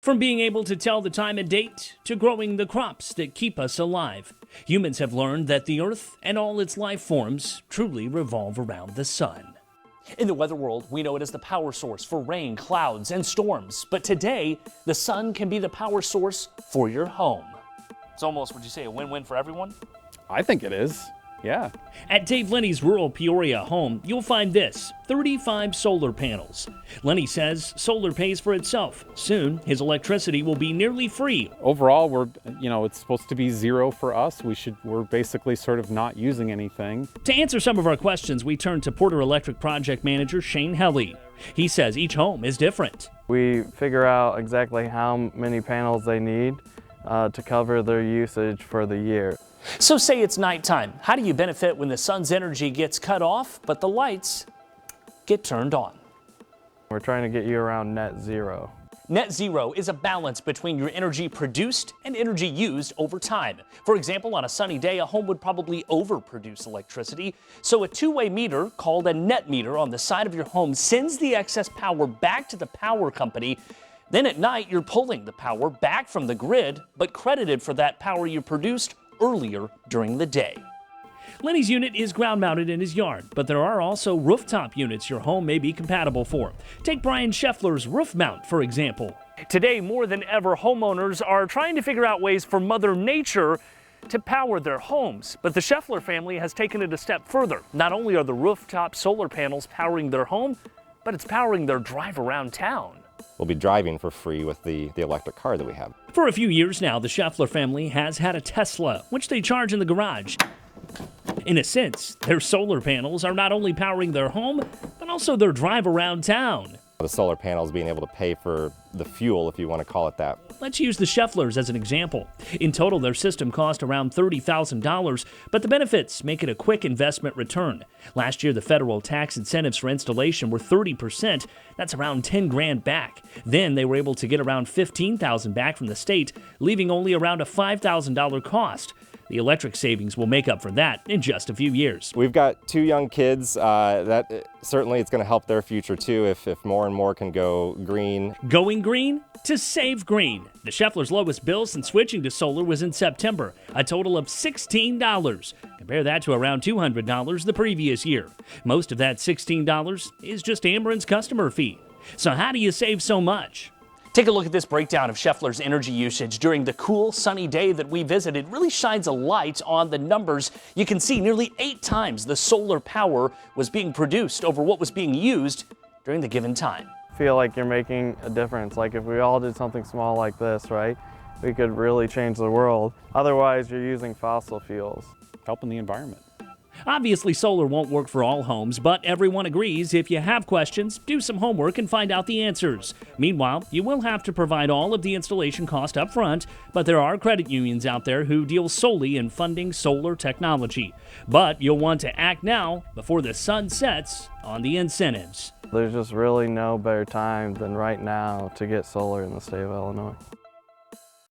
From being able to tell the time and date to growing the crops that keep us alive, humans have learned that the Earth and all its life forms truly revolve around the sun. In the weather world, we know it as the power source for rain, clouds, and storms. But today, the sun can be the power source for your home. It's almost, would you say, a win-win for everyone? I think it is, yeah. At Dave Lenny's rural Peoria home, you'll find this, 35 solar panels. Lenny says solar pays for itself. Soon, his electricity will be nearly free. Overall, it's supposed to be zero for us. We're basically sort of not using anything. To answer some of our questions, we turn to Porter Electric project manager Shane Helly. He says each home is different. We figure out exactly how many panels they need to cover their usage for the year. So say it's nighttime. How do you benefit when the sun's energy gets cut off, but the lights get turned on? We're trying to get you around net zero. Net zero is a balance between your energy produced and energy used over time. For example, on a sunny day, a home would probably overproduce electricity. So a two-way meter, called a net meter, on the side of your home sends the excess power back to the power company. Then at night, you're pulling the power back from the grid, but credited for that power you produced earlier during the day. Lenny's unit is ground-mounted in his yard, but there are also rooftop units your home may be compatible for. Take Brian Scheffler's roof mount, for example. Today, more than ever, homeowners are trying to figure out ways for Mother Nature to power their homes. But the Scheffler family has taken it a step further. Not only are the rooftop solar panels powering their home, but it's powering their drive around town. We'll be driving for free with the electric car that we have. For a few years now, the Scheffler family has had a Tesla, which they charge in the garage. In a sense, their solar panels are not only powering their home, but also their drive around town. The solar panels being able to pay for the fuel, if you want to call it that. Let's use the Schefflers as an example. In total, their system cost around $30,000, but the benefits make it a quick investment return. Last year, the federal tax incentives for installation were 30%. That's around 10 grand back. Then they were able to get around 15,000 back from the state, leaving only around a $5,000 cost. The electric savings will make up for that in just a few years. We've got two young kids. Certainly it's going to help their future too if more and more can go green. Going green to save green. The Scheffler's lowest bill since switching to solar was in September, a total of $16. Compare that to around $200 the previous year. Most of that $16 is just Ameren's customer fee. So how do you save so much? Take a look at this breakdown of Scheffler's energy usage during the cool, sunny day that we visited. It really shines a light on the numbers. You can see nearly 8 times the solar power was being produced over what was being used during the given time. Feel like you're making a difference. Like if we all did something small like this, right, we could really change the world. Otherwise, you're using fossil fuels. Helping the environment. Obviously, solar won't work for all homes, but everyone agrees if you have questions, do some homework and find out the answers. Meanwhile, you will have to provide all of the installation cost up front, but there are credit unions out there who deal solely in funding solar technology. But you'll want to act now before the sun sets on the incentives. There's just really no better time than right now to get solar in the state of Illinois.